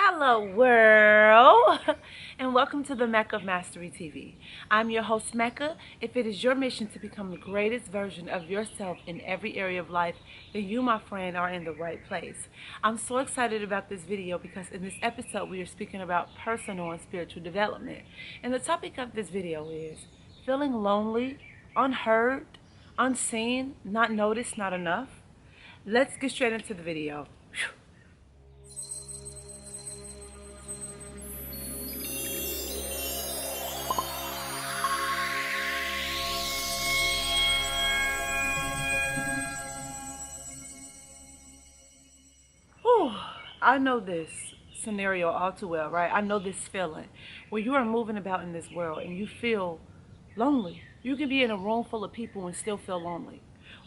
Hello world and welcome to the Mecca of Mastery TV. I'm your host Mecca. If it is your mission to become the greatest version of yourself in every area of life, then you, my friend, are in the right place. I'm so excited about this video because in this episode we are speaking about personal and spiritual development. And the topic of this video is feeling lonely, unheard, unseen, not noticed, not enough. Let's get straight into the video. I know this scenario all too well, right? I know this feeling where you are moving about in this world and you feel lonely. You can be in a room full of people and still feel lonely.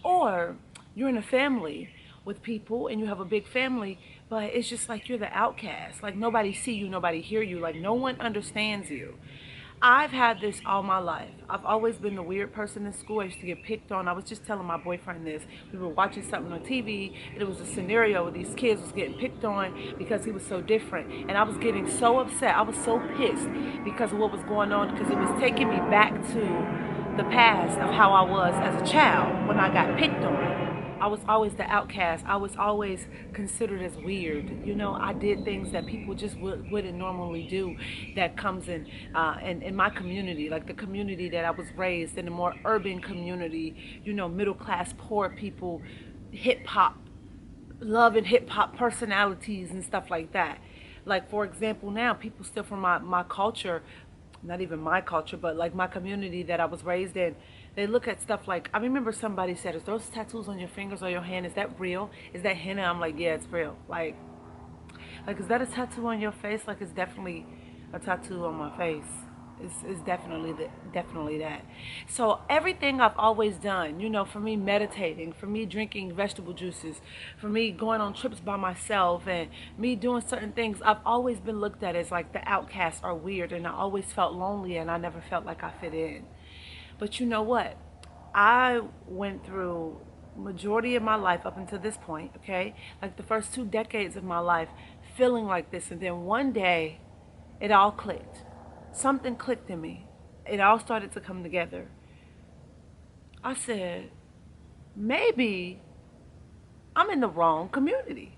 Or you're in a family with people and you have a big family, but it's just like you're the outcast. Like nobody see you, nobody hear you, like no one understands you. I've had this all my life. I've always been the weird person in school. I used to get picked on. I was just telling my boyfriend this. We were watching something on TV, and it was a scenario where these kids was getting picked on because he was so different. And I was getting so upset. I was so pissed because of what was going on, because it was taking me back to the past of how I was as a child when I got picked on. I was always the outcast. I was always considered as weird. You know, I did things that people just wouldn't normally do. That comes in my community, like the community that I was raised in, a more urban community. You know, middle class, poor people, hip hop, loving hip hop personalities and stuff like that. Like for example, now people still from my culture, not even my culture, but like my community that I was raised in, they look at stuff like, I remember somebody said, is those tattoos on your fingers or your hand, is that real? Is that henna? I'm like, yeah, it's real. Like, is that a tattoo on your face? Like, it's definitely a tattoo on my face. It's definitely that. So everything I've always done, you know, for me meditating, for me drinking vegetable juices, for me going on trips by myself, and me doing certain things, I've always been looked at as like the outcast or weird, and I always felt lonely, and I never felt like I fit in. But you know what? I went through majority of my life up until this point, okay? Like the first 2 decades of my life feeling like this, and then one day it all clicked. Something clicked in me. It all started to come together. I said, maybe I'm in the wrong community.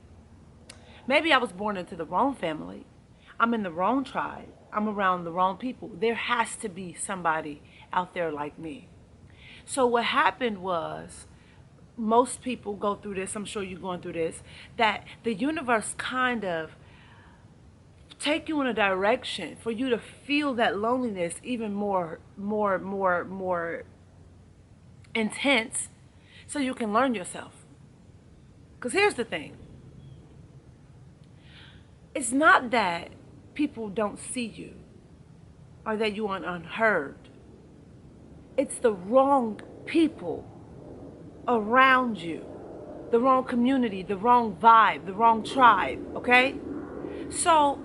Maybe I was born into the wrong family. I'm in the wrong tribe. I'm around the wrong people. There has to be somebody out there like me. So what happened was, most people go through this, I'm sure you're going through this, that the universe kind of take you in a direction for you to feel that loneliness even more intense, so you can learn yourself. Because here's the thing. It's not that people don't see you or that you are unheard. It's the wrong people around you, the wrong community, the wrong vibe, the wrong tribe, okay? So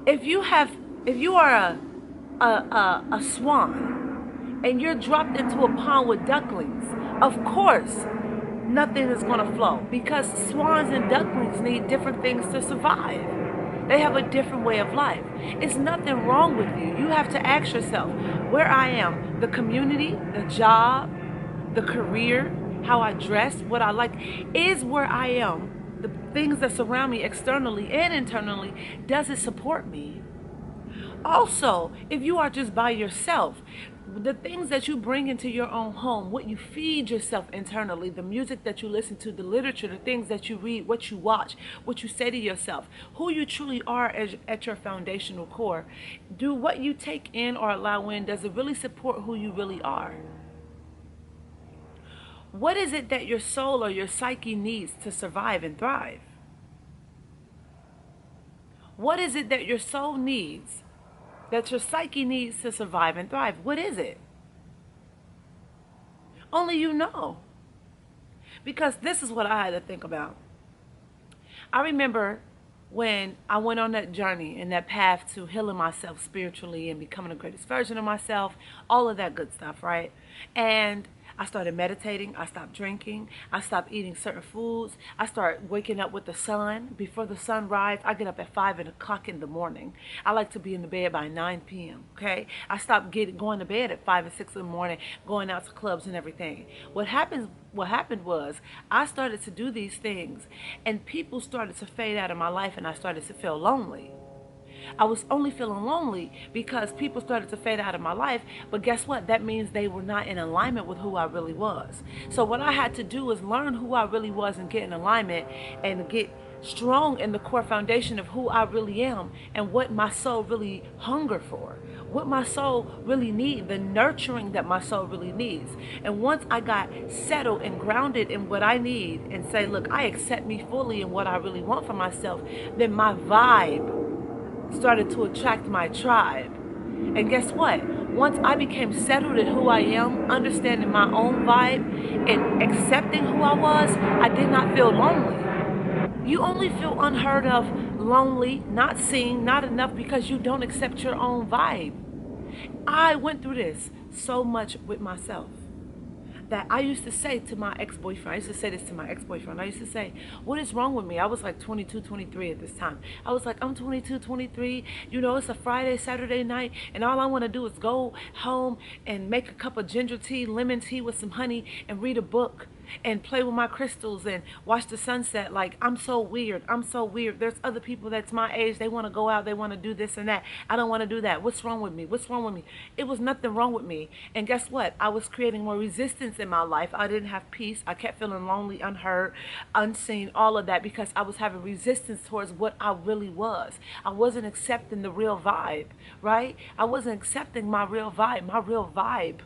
if you are a swan and you're dropped into a pond with ducklings, of course nothing is going to flow, because swans and ducklings need different things to survive. They have a different way of life. It's nothing wrong with you. You have to ask yourself, where I am, the community, the job, the career, how I dress, what I like, is where I am. The things that surround me externally and internally, does it support me? Also, if you are just by yourself, the things that you bring into your own home, what you feed yourself internally, the music that you listen to, the literature, the things that you read, what you watch, what you say to yourself, who you truly are at your foundational core, do what you take in or allow in, does it really support who you really are? What is it that your soul or your psyche needs to survive and thrive? What is it that your soul needs, that your psyche needs to survive and thrive? What is it? Only you know. Because this is what I had to think about. I remember when I went on that journey and that path to healing myself spiritually and becoming the greatest version of myself, all of that good stuff, right? And I started meditating. I stopped drinking. I stopped eating certain foods. I started waking up with the sun. Before the sun rises, I get up at 5 o'clock in the morning. I like to be in the bed by 9 p.m. Okay? I stopped going to bed at 5 and 6 in the morning, going out to clubs and everything. What happened was I started to do these things, and people started to fade out of my life, and I started to feel lonely. I was only feeling lonely because people started to fade out of my life. But guess what? That means they were not in alignment with who I really was. So what I had to do is learn who I really was and get in alignment and get strong in the core foundation of who I really am and what my soul really hunger for, what my soul really needs, the nurturing that my soul really needs. And once I got settled and grounded in what I need and say, look, I accept me fully in what I really want for myself, then my vibe started to attract my tribe. And guess what? Once I became settled in who I am, understanding my own vibe and accepting who I was, I did not feel lonely. You only feel unheard of, lonely, not seen, not enough because you don't accept your own vibe. I went through this so much with myself that I used to say to my ex-boyfriend, I used to say this to my ex-boyfriend, I used to say, what is wrong with me? I was like 22, 23 at this time. I was like, I'm 22, 23, you know, it's a Friday, Saturday night, and all I want to do is go home and make a cup of ginger tea, lemon tea with some honey, and read a book and play with my crystals and watch the sunset. Like, I'm so weird. I'm so weird. There's other people that's my age. They want to go out. They want to do this and that. I don't want to do that. What's wrong with me? What's wrong with me? It was nothing wrong with me. And guess what? I was creating more resistance in my life. I didn't have peace. I kept feeling lonely, unheard, unseen, all of that because I was having resistance towards what I really was. I wasn't accepting the real vibe, right? I wasn't accepting my real vibe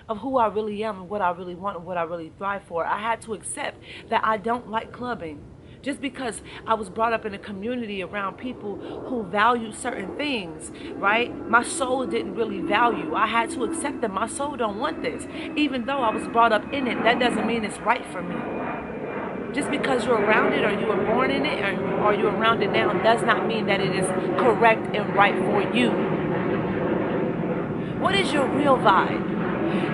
of who I really am and what I really want and what I really thrive for. I had to accept that I don't like clubbing. Just because I was brought up in a community around people who value certain things, right? My soul didn't really value. I had to accept that my soul don't want this. Even though I was brought up in it, that doesn't mean it's right for me. Just because you're around it or you were born in it or you're around it now does not mean that it is correct and right for you. What is your real vibe?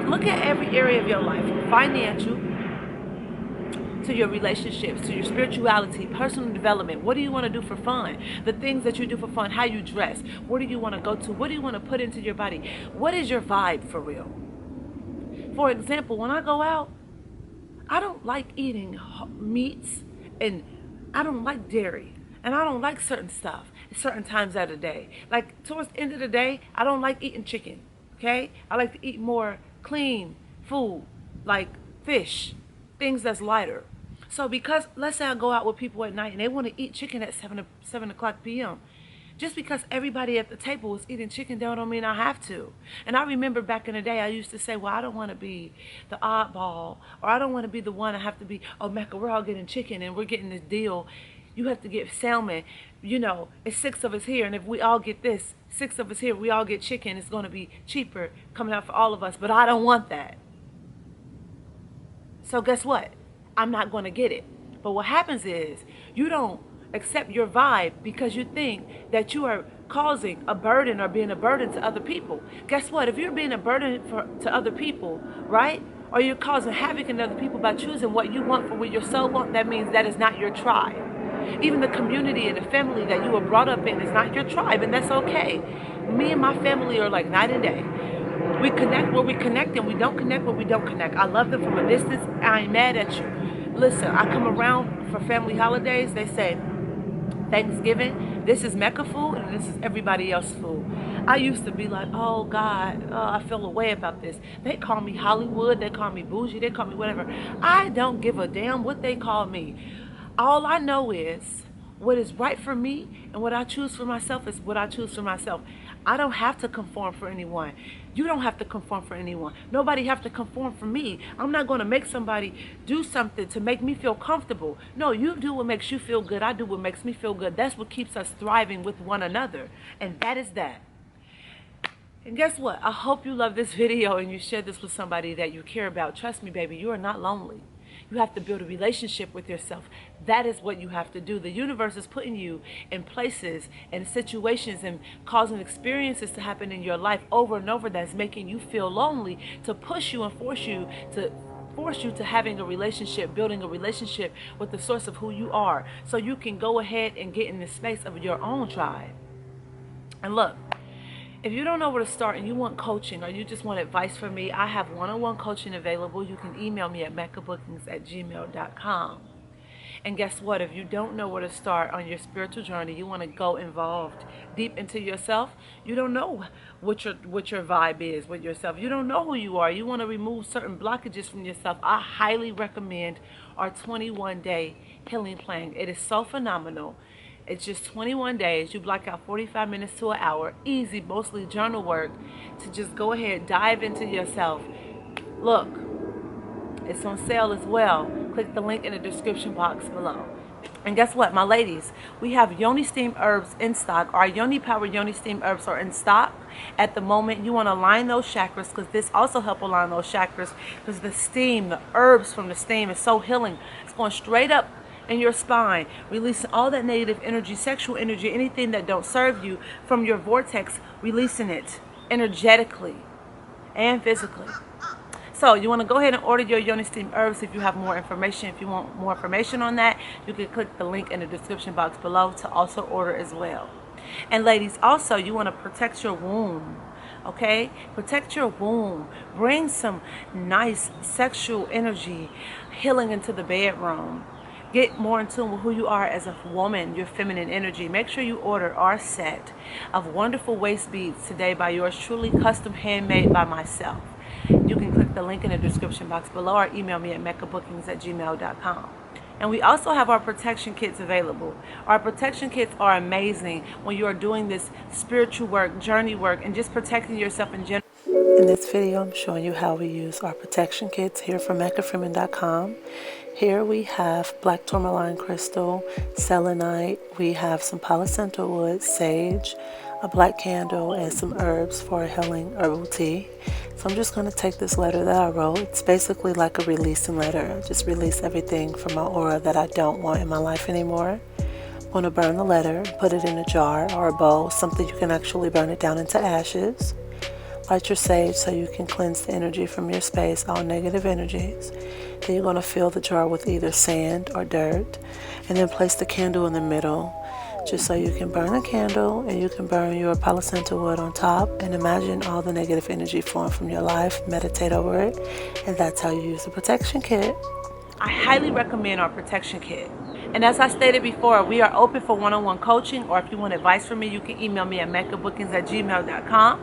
Look at every area of your life, from financial to your relationships, to your spirituality, personal development. What do you want to do for fun? The things that you do for fun, how you dress. Where do you want to go to? What do you want to put into your body? What is your vibe for real? For example, when I go out, I don't like eating meats and I don't like dairy and I don't like certain stuff at certain times of the day. Like towards the end of the day, I don't like eating chicken, okay? I like to eat more clean food like fish, things that's lighter. So because let's say I go out with people at night and they want to eat chicken at 7 o'clock p.m. Just because everybody at the table is eating chicken don't mean I have to. And I remember back in the day I used to say, well, I don't want to be the oddball, or I don't want to be the one. I have to be, oh, Mecca, we're all getting chicken and we're getting this deal. You have to get salmon. You know, it's 6 of us here, and if we all get this, 6 of us here, we all get chicken, it's going to be cheaper coming out for all of us. But I don't want that. So guess what? I'm not going to get it. But what happens is you don't accept your vibe because you think that you are causing a burden or being a burden to other people. Guess what? If you're being a burden to other people, right? Or you're causing havoc in other people by choosing what you want for what your soul wants, that means that is not your tribe. Even the community and the family that you were brought up in is not your tribe, and that's okay. Me and my family are like night and day. We connect where we connect and we don't connect where we don't connect. I love them from a distance. I ain't mad at you. Listen, I come around for family holidays. They say, Thanksgiving, this is Mecca food and this is everybody else's food. I used to be like, oh God, I feel a way about this. They call me Hollywood, they call me bougie, they call me whatever. I don't give a damn what they call me. All I know is what is right for me, and what I choose for myself is what I choose for myself. I don't have to conform for anyone. You don't have to conform for anyone. Nobody have to conform for me. I'm not going to make somebody do something to make me feel comfortable. No, you do what makes you feel good. I do what makes me feel good. That's what keeps us thriving with one another. And that is that. And guess what? I hope you love this video and you share this with somebody that you care about. Trust me, baby, you are not lonely. You have to build a relationship with yourself. That is what you have to do. The universe is putting you in places and situations and causing experiences to happen in your life over and over that's making you feel lonely, to push you and force you to force you to having a relationship, building a relationship with the source of who you are, so you can go ahead and get in the space of your own tribe. And look, if you don't know where to start and you want coaching or you just want advice from me, I have one-on-one coaching available. You can email me at meccabookings@gmail.com. And guess what? If you don't know where to start on your spiritual journey, you want to go involved deep into yourself, you don't know what your vibe is with yourself. You don't know who you are. You want to remove certain blockages from yourself. I highly recommend our 21-day healing plan. It is so phenomenal. It's just 21 days. You block out 45 minutes to an hour. Easy, mostly journal work to just go ahead, dive into yourself. Look, it's on sale as well. Click the link in the description box below. And guess what, my ladies? We have Yoni Steam herbs in stock. Our Yoni Power Yoni Steam herbs are in stock at the moment. You want to align those chakras, because this also helps align those chakras, because the steam, the herbs from the steam is so healing. It's going straight up in your spine, releasing all that negative energy, sexual energy, anything that don't serve you from your vortex, releasing it energetically and physically. So you want to go ahead and order your Yoni Steam herbs if you have more information. If you want more information on that, you can click the link in the description box below to also order as well. And ladies, also, you want to protect your womb. Okay? Protect your womb. Bring some nice sexual energy, healing into the bedroom. Get more in tune with who you are as a woman, your feminine energy. Make sure you order our set of wonderful waist beads today by yours truly, custom handmade by myself. You can click the link in the description box below or email me at meccabookings@gmail.com. And we also have our protection kits available. Our protection kits are amazing when you are doing this spiritual work, journey work, and just protecting yourself in general. In this video, I'm showing you how we use our protection kits here from MeccaFreeman.com. Here we have black tourmaline crystal, selenite, we have some palo santo wood, sage, a black candle, and some herbs for a healing herbal tea. So I'm just going to take this letter that I wrote. It's basically like a releasing letter. Just release everything from my aura that I don't want in my life anymore. I'm going to burn the letter, put it in a jar or a bowl, something you can actually burn it down into ashes. Light your sage so you can cleanse the energy from your space, all negative energies. Then you're going to fill the jar with either sand or dirt, and then place the candle in the middle, just so you can burn the candle and you can burn your palo santo wood on top, and imagine all the negative energy flowing from your life. Meditate over it, and that's how you use the protection kit. I highly recommend our protection kit. And as I stated before, we are open for one-on-one coaching, or if you want advice from me, you can email me at meccabookings@gmail.com.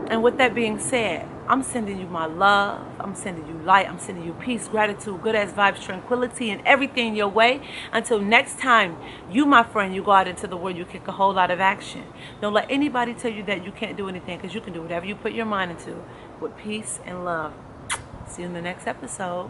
And with that being said, I'm sending you my love, I'm sending you light, I'm sending you peace, gratitude, good ass vibes, tranquility, and everything your way. Until next time, you, my friend, you go out into the world, you kick a whole lot of action. Don't let anybody tell you that you can't do anything, because you can do whatever you put your mind into with peace and love. See you in the next episode.